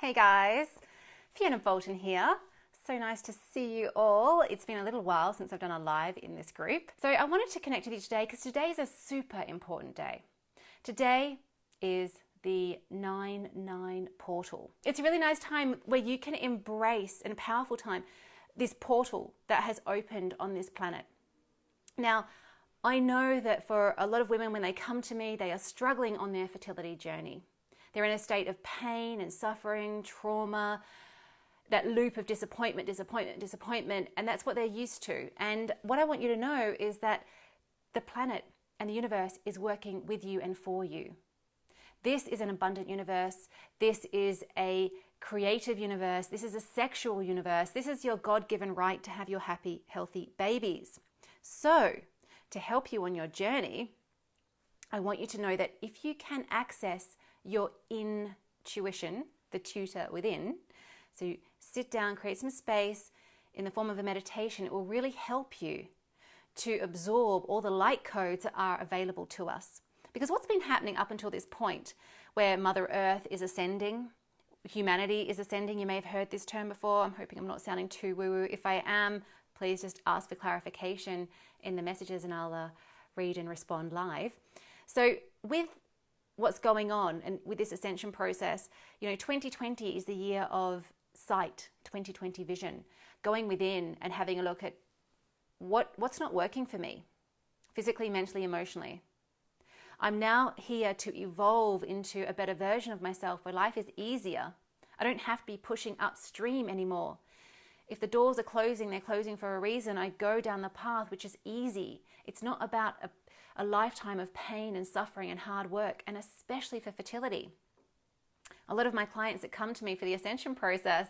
Hey guys, Fiona Boulton here. So nice to see you all. It's been a little while since I've done a live in this group. So I wanted to connect with you today because today is a super important day. Today is the 9/9 portal. It's a really nice time where you can embrace, and a powerful time, this portal that has opened on this planet. Now, I know that for a lot of women, when they come to me, they are struggling on their fertility journey. They're in a state of pain and suffering, trauma, that loop of disappointment, and that's what they're used to. And what I want you to know is that the planet and the universe is working with you and for you. This is an abundant universe. This is a creative universe. This is a sexual universe. This is your God-given right to have your happy, healthy babies. So, to help you on your journey, I want you to know that if you can access your intuition, the tutor within, so sit down, create some space in the form of a meditation, it will really help you to absorb all the light codes that are available to us. Because what's been happening up until this point, where Mother Earth is ascending, humanity is ascending, you may have heard this term before. I'm hoping I'm not sounding too woo-woo. If I am, please just ask for clarification in the messages and I'll read and respond live. So with what's going on and with this ascension process, 2020 is the year of sight, 2020 vision, going within and having a look at what's not working for me, physically, mentally, emotionally. I'm now here to evolve into a better version of myself where life is easier. I don't have to be pushing upstream anymore. If the doors are closing, they're closing for a reason. I go down the path which is easy. It's not about a lifetime of pain and suffering and hard work, and especially for fertility. A lot of my clients that come to me for the ascension process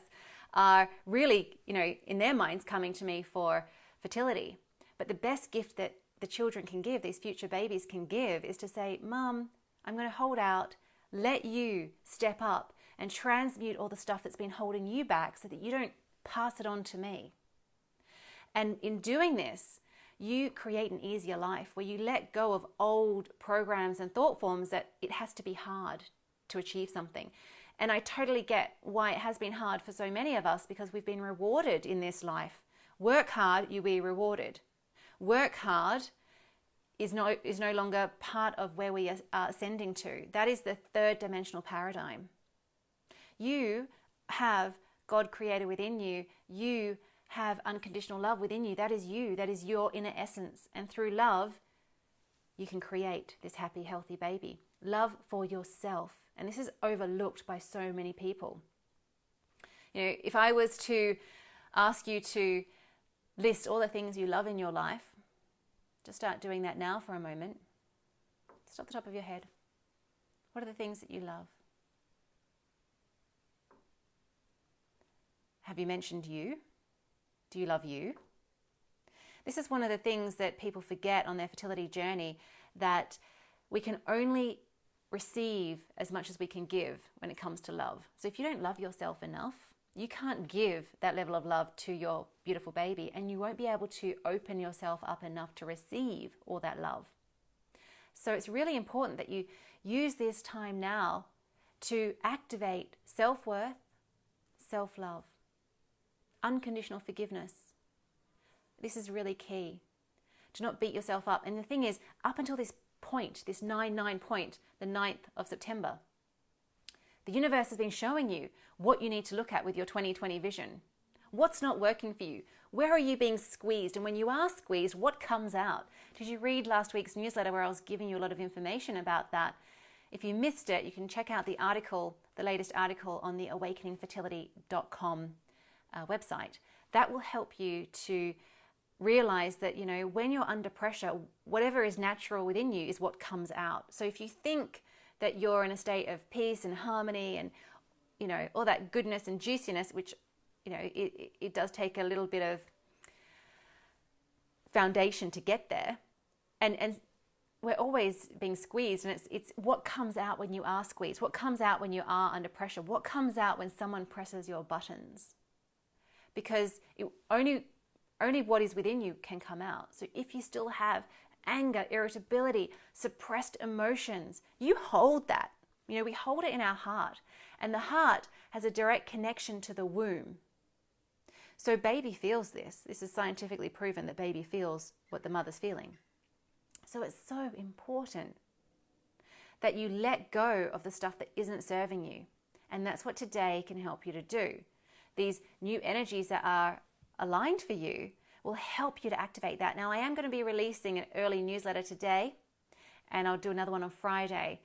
are really, in their minds coming to me for fertility. But the best gift that the children can give, these future babies can give, is to say, Mum, I'm going to hold out, let you step up and transmute all the stuff that's been holding you back so that you don't pass it on to me. And in doing this, you create an easier life where you let go of old programs and thought forms that it has to be hard to achieve something. And I totally get why it has been hard for so many of us, because we've been rewarded in this life. Work hard, you'll be rewarded. Work hard is no longer part of where we are ascending to. That is the third dimensional paradigm. You have God created within you. You have unconditional love within you. That is you. That is your inner essence. And through love, you can create this happy, healthy baby. Love for yourself. And this is overlooked by so many people. If I was to ask you to list all the things you love in your life, just start doing that now for a moment. Just off the top of your head. What are the things that you love? Have you mentioned you? Do you love you? This is one of the things that people forget on their fertility journey, that we can only receive as much as we can give when it comes to love. So if you don't love yourself enough, you can't give that level of love to your beautiful baby, and you won't be able to open yourself up enough to receive all that love. So it's really important that you use this time now to activate self-worth, self-love, unconditional forgiveness. This is really key. To not beat yourself up. And the thing is, up until this point, this 9/9 point, the 9th of September, the universe has been showing you what you need to look at with your 2020 vision. What's not working for you? Where are you being squeezed? And when you are squeezed, what comes out? Did you read last week's newsletter where I was giving you a lot of information about that? If you missed it, you can check out the article, the latest article on the awakeningfertility.com website. That will help you to realize that, when you're under pressure, whatever is natural within you is what comes out. So if you think that you're in a state of peace and harmony and, all that goodness and juiciness, which, it does take a little bit of foundation to get there. And we're always being squeezed, and it's what comes out when you are squeezed, what comes out when you are under pressure, what comes out when someone presses your buttons. Because only what is within you can come out. So if you still have anger, irritability, suppressed emotions, you hold that. We hold it in our heart. And the heart has a direct connection to the womb. So baby feels this. This is scientifically proven that baby feels what the mother's feeling. So it's so important that you let go of the stuff that isn't serving you. And that's what today can help you to do. These new energies that are aligned for you will help you to activate that. Now, I am going to be releasing an early newsletter today, and I'll do another one on Friday,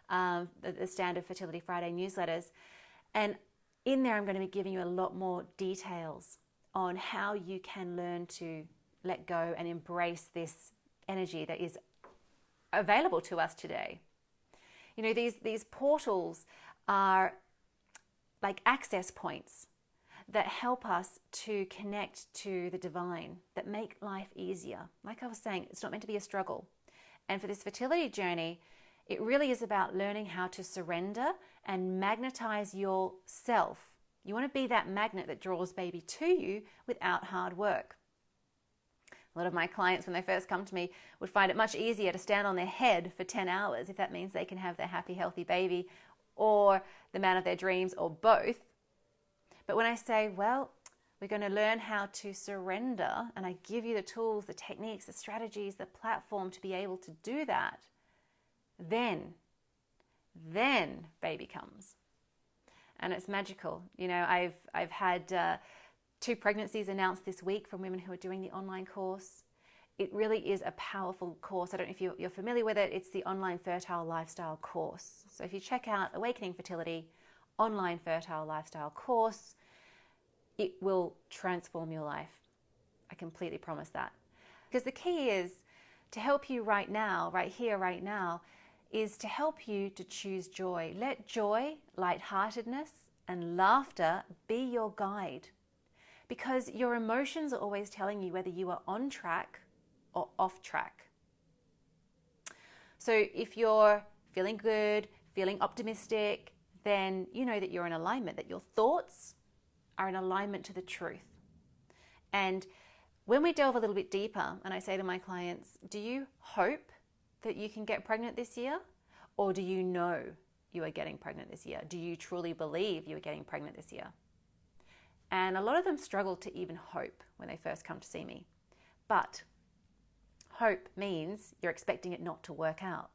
the standard Fertility Friday newsletters. And in there, I'm going to be giving you a lot more details on how you can learn to let go and embrace this energy that is available to us today. You know, these portals are like access points that help us to connect to the divine, that make life easier. Like I was saying, it's not meant to be a struggle. And for this fertility journey, it really is about learning how to surrender and magnetize yourself. You want to be that magnet that draws baby to you without hard work. A lot of my clients, when they first come to me, would find it much easier to stand on their head for 10 hours if that means they can have their happy, healthy baby or the man of their dreams or both. But when I say, well, we're going to learn how to surrender, and I give you the tools, the techniques, the strategies, the platform to be able to do that, then baby comes. And it's magical. You know, I've had 2 pregnancies announced this week from women who are doing the online course. It really is a powerful course. I don't know if you're familiar with it. It's the online fertile lifestyle course. So if you check out Awakening Fertility online fertile lifestyle course, it will transform your life. I completely promise that. Because the key is to help you right now, right here, right now, is to help you to choose joy. Let joy, lightheartedness, and laughter be your guide. Because your emotions are always telling you whether you are on track or off track. So if you're feeling good, feeling optimistic, then you know that you're in alignment, that your thoughts are in alignment to the truth. And when we delve a little bit deeper, and I say to my clients, do you hope that you can get pregnant this year? Or do you know you are getting pregnant this year? Do you truly believe you are getting pregnant this year? And a lot of them struggle to even hope when they first come to see me. But hope means you're expecting it not to work out.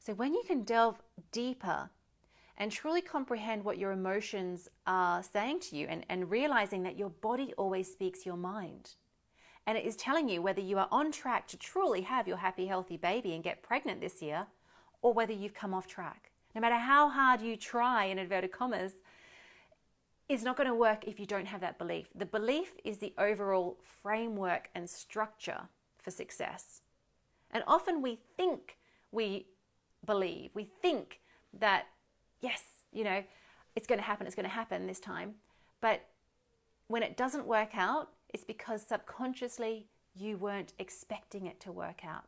So when you can delve deeper and truly comprehend what your emotions are saying to you, and realizing that your body always speaks your mind, and it is telling you whether you are on track to truly have your happy, healthy baby and get pregnant this year, or whether you've come off track. No matter how hard you try, in inverted commas, it's not going to work if you don't have that belief. The belief is the overall framework and structure for success. And often we think we believe, we think that, yes, you know, it's going to happen this time. But when it doesn't work out, it's because subconsciously you weren't expecting it to work out.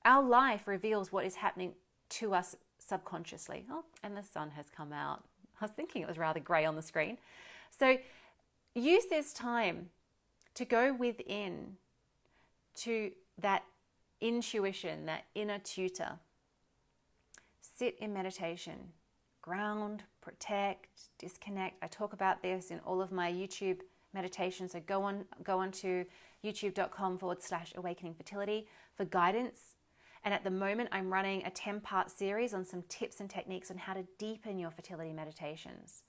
Our life reveals what is happening to us subconsciously. Oh, and the sun has come out. I was thinking it was rather grey on the screen. So use this time to go within to that intuition, that inner tutor. Sit in meditation. Ground, protect, disconnect. I talk about this in all of my YouTube meditations. So go on to youtube.com/awakening fertility for guidance. And at the moment, I'm running a 10-part series on some tips and techniques on how to deepen your fertility meditations.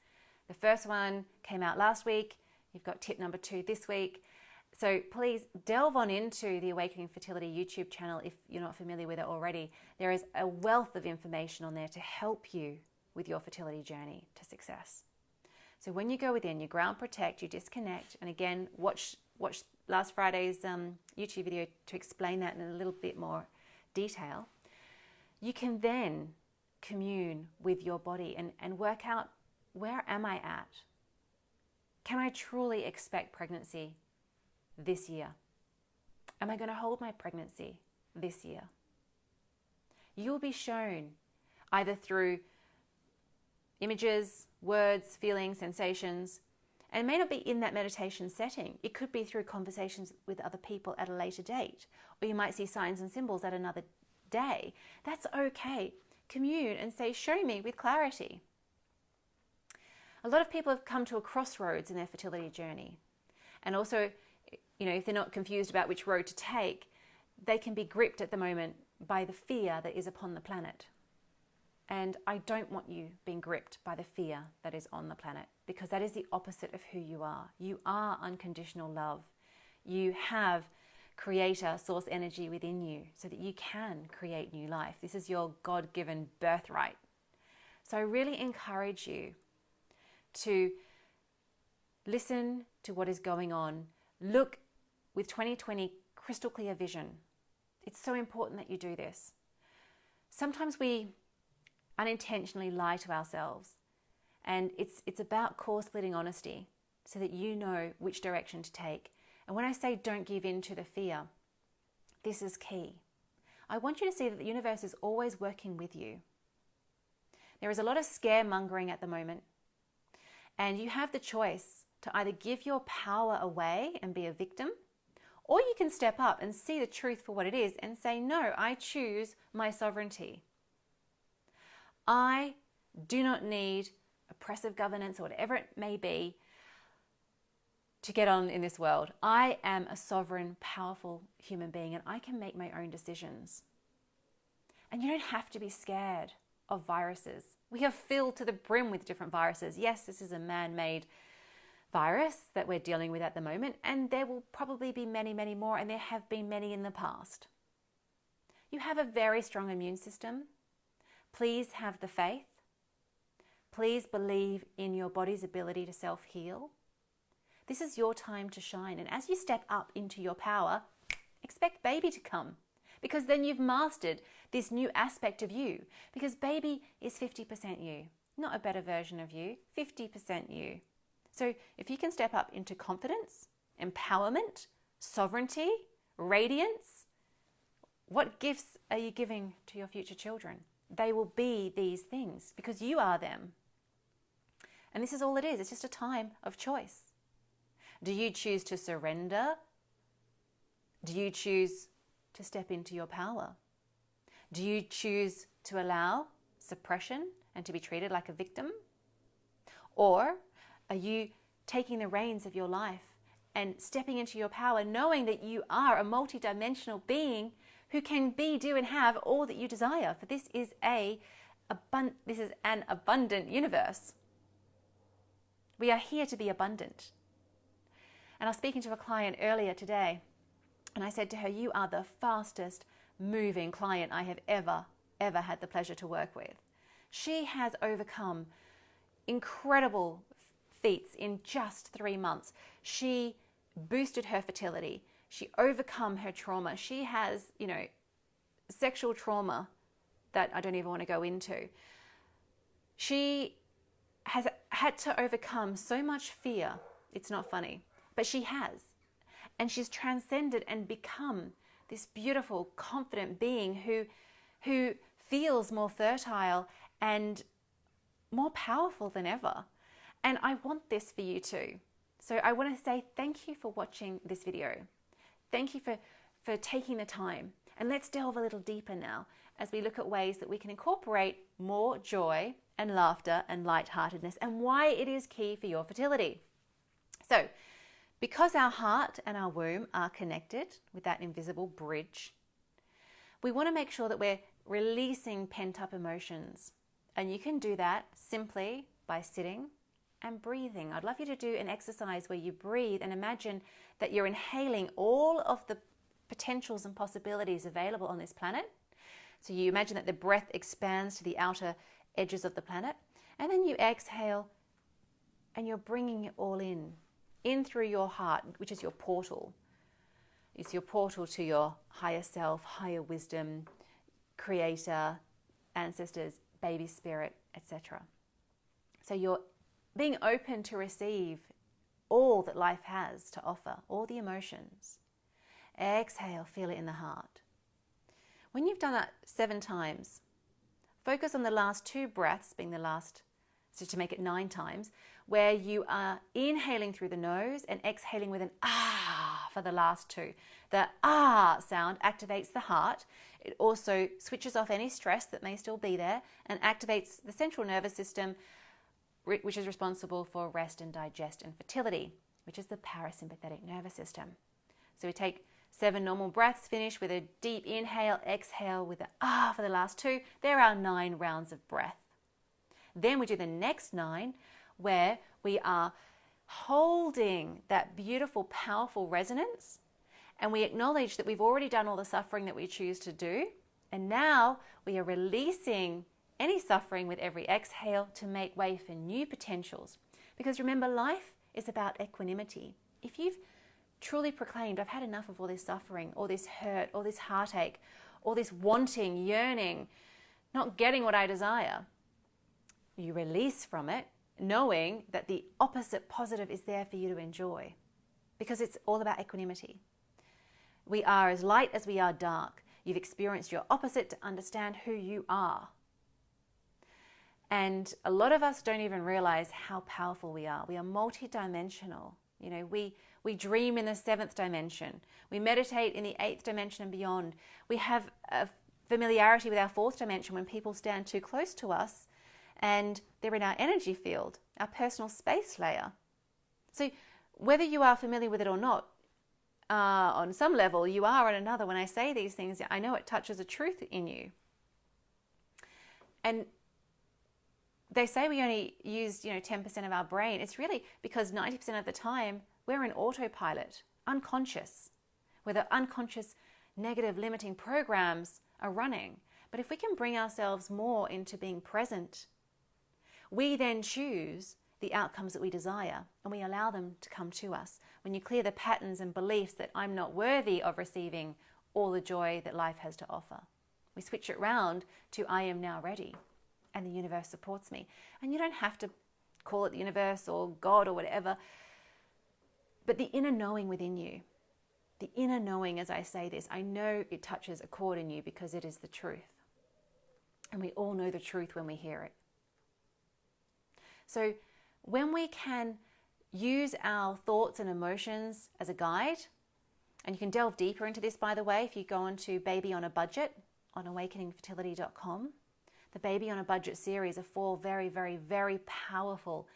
The first one came out last week. You've got tip number 2 this week. So please delve on into the Awakening Fertility YouTube channel if you're not familiar with it already. There is a wealth of information on there to help you with your fertility journey to success. So when you go within, you ground, protect, you disconnect, and again, watch last Friday's YouTube video to explain that in a little bit more detail. You can then commune with your body and work out, where am I at? Can I truly expect pregnancy this year? Am I going to hold my pregnancy this year? You'll be shown either through images, words, feelings, sensations, and it may not be in that meditation setting. It could be through conversations with other people at a later date, or you might see signs and symbols at another day. That's okay. Commune and say, show me with clarity. A lot of people have come to a crossroads in their fertility journey. And also, if they're not confused about which road to take, they can be gripped at the moment by the fear that is upon the planet. And I don't want you being gripped by the fear that is on the planet, because that is the opposite of who you are. You are unconditional love. You have creator, source energy within you so that you can create new life. This is your God-given birthright. So I really encourage you to listen to what is going on. Look with 2020 crystal clear vision. It's so important that you do this. Sometimes we unintentionally lie to ourselves, and it's about core-splitting honesty so that you know which direction to take. And when I say don't give in to the fear, this is key. I want you to see that the universe is always working with you. There is a lot of scaremongering at the moment, and you have the choice to either give your power away and be a victim, or you can step up and see the truth for what it is and say, no, I choose my sovereignty. I do not need oppressive governance or whatever it may be to get on in this world. I am a sovereign, powerful human being, and I can make my own decisions. And you don't have to be scared of viruses. We are filled to the brim with different viruses. Yes, this is a man-made virus that we're dealing with at the moment, and there will probably be many, many more, and there have been many in the past. You have a very strong immune system. Please have the faith. Please believe in your body's ability to self-heal. This is your time to shine. And as you step up into your power, expect baby to come, because then you've mastered this new aspect of you, because baby is 50% you, not a better version of you, 50% you. So if you can step up into confidence, empowerment, sovereignty, radiance, what gifts are you giving to your future children? They will be these things because you are them. And this is all it is. It's just a time of choice. Do you choose to surrender? Do you choose to step into your power? Do you choose to allow suppression and to be treated like a victim? Or are you taking the reins of your life and stepping into your power, knowing that you are a multidimensional being who can be, do, and have all that you desire? For this is an abundant universe. We are here to be abundant. And I was speaking to a client earlier today, and I said to her, you are the fastest moving client I have ever had the pleasure to work with. She has overcome incredible feats in just 3 months. She boosted her fertility. She overcome her trauma. She has, sexual trauma that I don't even want to go into. She has had to overcome so much fear. It's not funny, but she has. And she's transcended and become this beautiful, confident being who feels more fertile and more powerful than ever. And I want this for you too. So I want to say thank you for watching this video. Thank you for taking the time. And let's delve a little deeper now as we look at ways that we can incorporate more joy and laughter and lightheartedness, and why it is key for your fertility. So, because our heart and our womb are connected with that invisible bridge, we want to make sure that we're releasing pent-up emotions. And you can do that simply by sitting and breathing. I'd love you to do an exercise where you breathe and imagine that you're inhaling all of the potentials and possibilities available on this planet. So you imagine that the breath expands to the outer edges of the planet, and then you exhale and you're bringing it all in through your heart, which is your portal. It's your portal to your higher self, higher wisdom, creator, ancestors, baby spirit, etc. So you're being open to receive all that life has to offer, all the emotions. Exhale, feel it in the heart. When you've done that 7 times, focus on the last 2 breaths being the last, so to make it 9 times, where you are inhaling through the nose and exhaling with an ah for the last 2. The ah sound activates the heart. It also switches off any stress that may still be there and activates the central nervous system, which is responsible for rest and digest and fertility, which is the parasympathetic nervous system. So we take 7 normal breaths, finish with a deep inhale, exhale with an ah for the last 2. There are 9 rounds of breath. Then we do the next 9 where we are holding that beautiful, powerful resonance, and we acknowledge that we've already done all the suffering that we choose to do, and now we are releasing any suffering with every exhale to make way for new potentials. Because remember, life is about equanimity. If you've truly proclaimed, I've had enough of all this suffering, all this hurt, all this heartache, all this wanting, yearning, not getting what I desire, you release from it, knowing that the opposite positive is there for you to enjoy, because it's all about equanimity. We are as light as we are dark. You've experienced your opposite to understand who you are. And a lot of us don't even realize how powerful we are. We are multidimensional. You know, we dream in the 7th dimension. We meditate in the 8th dimension and beyond. We have a familiarity with our 4th dimension when people stand too close to us and they're in our energy field, our personal space layer. So whether you are familiar with it or not, on some level, you are on another. When I say these things, I know it touches a truth in you. And they say we only use, 10% of our brain. It's really because 90% of the time we're in autopilot, unconscious, where the unconscious negative limiting programs are running. But if we can bring ourselves more into being present, we then choose the outcomes that we desire, and we allow them to come to us. When you clear the patterns and beliefs that I'm not worthy of receiving all the joy that life has to offer, we switch it round to I am now ready, and the universe supports me. And you don't have to call it the universe or God or whatever, but the inner knowing within you, the inner knowing, as I say this, I know it touches a chord in you because it is the truth. And we all know the truth when we hear it. So when we can use our thoughts and emotions as a guide, and you can delve deeper into this, by the way, if you go on to Baby on a Budget on awakeningfertility.com. The Baby on a Budget series are 4 very, very, very powerful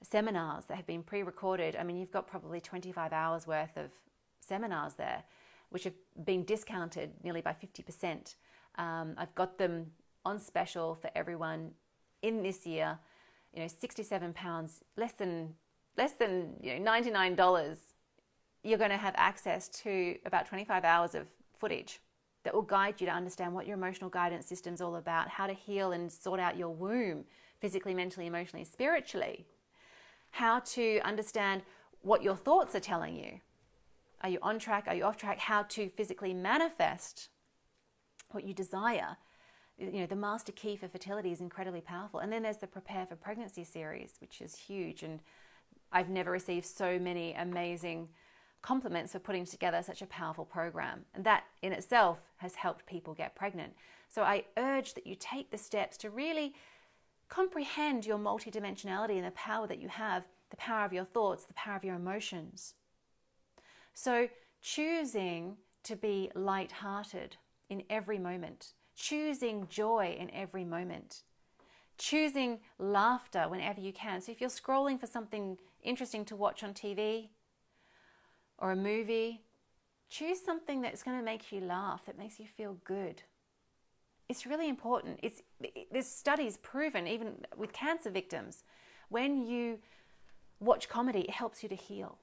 seminars that have been pre-recorded. I mean, you've got probably 25 hours worth of seminars there, which have been discounted nearly by 50%. I've got them on special for everyone in this year, £67, less than $99. You're going to have access to about 25 hours of footage that will guide you to understand what your emotional guidance system is all about, how to heal and sort out your womb physically, mentally, emotionally, spiritually, how to understand what your thoughts are telling you. Are you on track? Are you off track? How to physically manifest what you desire. The master key for fertility is incredibly powerful. And then there's the Prepare for Pregnancy series, which is huge. And I've never received so many amazing compliments for putting together such a powerful program. And that in itself has helped people get pregnant. So I urge that you take the steps to really comprehend your multidimensionality and the power that you have, the power of your thoughts, the power of your emotions. So choosing to be light-hearted in every moment, choosing joy in every moment, choosing laughter whenever you can. So if you're scrolling for something interesting to watch on TV or a movie, choose something that's going to make you laugh, that makes you feel good. It's really important. There's studies proven, even with cancer victims, when you watch comedy, it helps you to heal.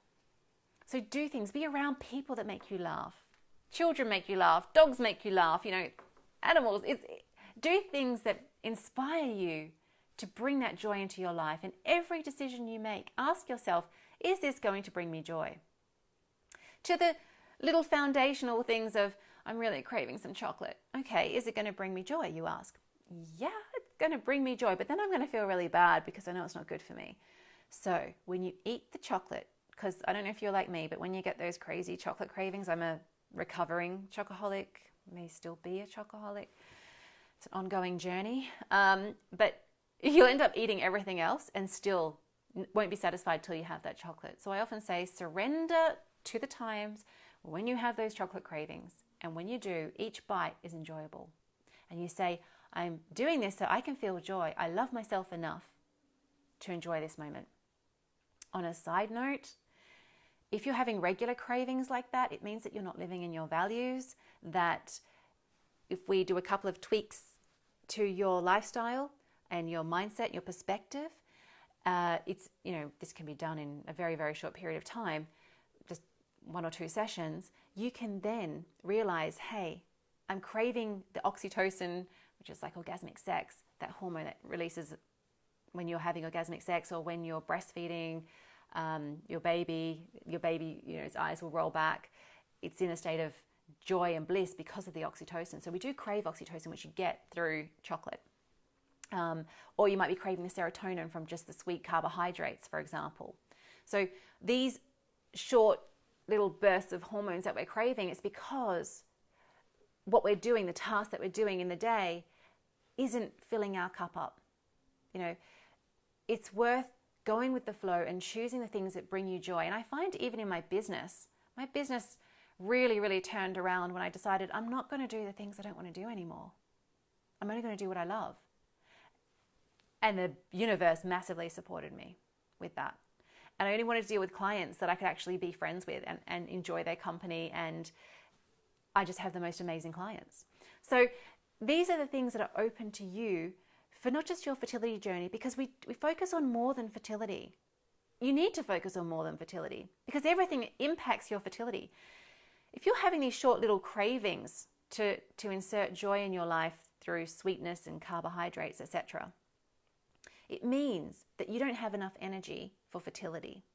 So do things, be around people that make you laugh. Children make you laugh, dogs make you laugh, animals. Do things that inspire you to bring that joy into your life. And every decision you make, ask yourself, is this going to bring me joy? To the little foundational things of, I'm really craving some chocolate. Okay, is it going to bring me joy, you ask? Yeah, it's going to bring me joy, but then I'm going to feel really bad because I know it's not good for me. So when you eat the chocolate, because I don't know if you're like me, but when you get those crazy chocolate cravings, I'm a recovering chocoholic, may still be a chocoholic. It's an ongoing journey. But you'll end up eating everything else and still won't be satisfied till you have that chocolate. So I often say surrender to the times when you have those chocolate cravings. And when you do, each bite is enjoyable. And you say, I'm doing this so I can feel joy. I love myself enough to enjoy this moment. On a side note, if you're having regular cravings like that, it means that you're not living in your values, that if we do a couple of tweaks to your lifestyle and your mindset, your perspective, this can be done in a very, very short period of time, just 1 or 2 sessions. You can then realize, hey, I'm craving the oxytocin, which is like orgasmic sex, that hormone that releases when you're having orgasmic sex or when you're breastfeeding your baby, its eyes will roll back. It's in a state of joy and bliss because of the oxytocin. So we do crave oxytocin, which you get through chocolate. Or you might be craving the serotonin from just the sweet carbohydrates, for example. So these short little bursts of hormones that we're craving, it's because what we're doing, the task that we're doing in the day, isn't filling our cup up. It's worth going with the flow and choosing the things that bring you joy. And I find even in my business really, really turned around when I decided I'm not going to do the things I don't want to do anymore. I'm only going to do what I love. And the universe massively supported me with that. And I only wanted to deal with clients that I could actually be friends with and enjoy their company. And I just have the most amazing clients. So these are the things that are open to you for not just your fertility journey, because we focus on more than fertility. You need to focus on more than fertility because everything impacts your fertility. If you're having these short little cravings to insert joy in your life through sweetness and carbohydrates, etc., it means that you don't have enough energy for fertility.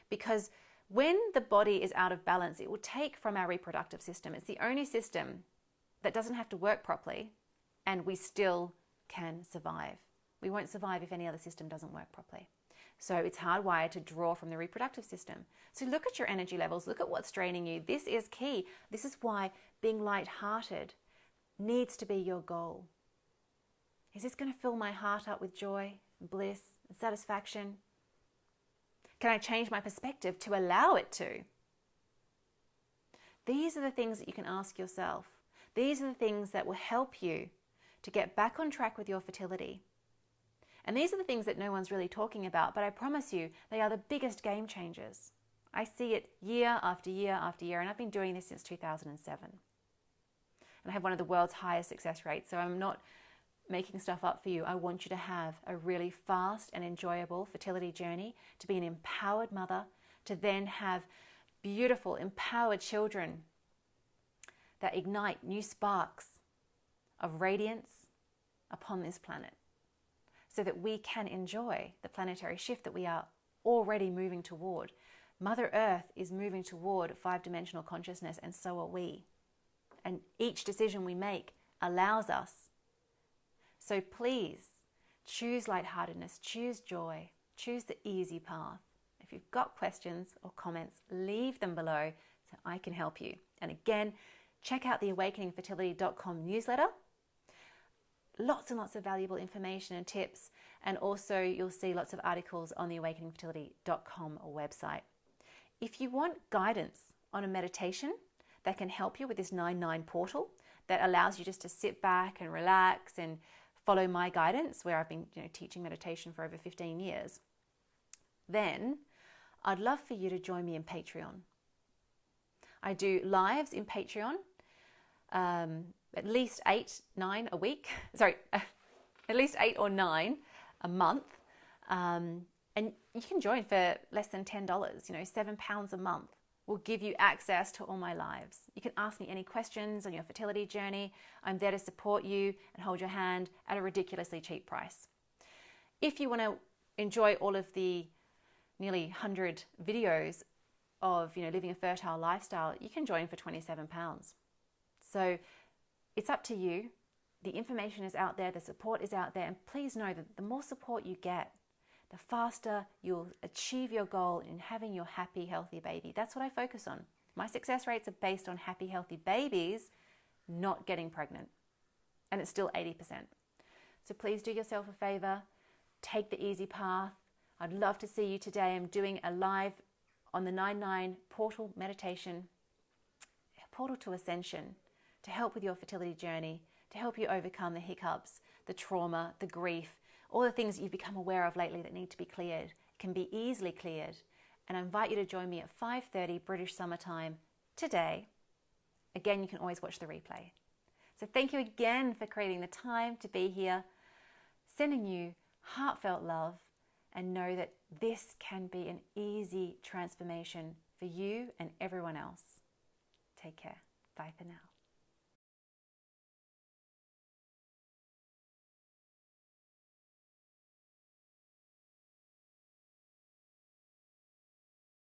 Because when the body is out of balance, it will take from our reproductive system. It's the only system that doesn't have to work properly, and we still can survive. We won't survive if any other system doesn't work properly. So it's hardwired to draw from the reproductive system. So look at your energy levels, look at what's draining you. This is key. This is why being lighthearted needs to be your goal. Is this going to fill my heart up with joy, bliss, and satisfaction? Can I change my perspective to allow it to? These are the things that you can ask yourself. These are the things that will help you to get back on track with your fertility. And these are the things that no one's really talking about, but I promise you, they are the biggest game changers. I see it year after year after year, and I've been doing this since 2007. And I have one of the world's highest success rates, so I'm not making stuff up for you. I want you to have a really fast and enjoyable fertility journey, to be an empowered mother, to then have beautiful, empowered children that ignite new sparks of radiance upon this planet, so that we can enjoy the planetary shift that we are already moving toward. Mother Earth is moving toward 5-dimensional consciousness, and so are we. And each decision we make allows us. So please choose lightheartedness, choose joy, choose the easy path. If you've got questions or comments, leave them below so I can help you. And again, check out the awakeningfertility.com newsletter. Lots and lots of valuable information and tips. And also you'll see lots of articles on the awakeningfertility.com website. If you want guidance on a meditation that can help you with this 9-9 portal that allows you just to sit back and relax and follow my guidance, where I've been teaching meditation for over 15 years, then I'd love for you to join me in Patreon. I do lives in Patreon, at least 8 or 9 a month. And you can join for less than $10, £7 a month will give you access to all my lives. You can ask me any questions on your fertility journey. I'm there to support you and hold your hand at a ridiculously cheap price. If you want to enjoy all of the nearly 100 videos of living a fertile lifestyle, you can join for £27. So it's up to you. The information is out there, the support is out there, and please know that the more support you get, the faster you'll achieve your goal in having your happy, healthy baby. That's what I focus on. My success rates are based on happy, healthy babies not getting pregnant. And it's still 80%. So please do yourself a favor. Take the easy path. I'd love to see you today. I'm doing a live on the 9-9 portal meditation, portal to ascension, to help with your fertility journey, to help you overcome the hiccups, the trauma, the grief, all the things that you've become aware of lately that need to be cleared can be easily cleared. And I invite you to join me at 5:30 British Summer Time today. Again, you can always watch the replay. So thank you again for creating the time to be here, sending you heartfelt love, and know that this can be an easy transformation for you and everyone else. Take care. Bye for now.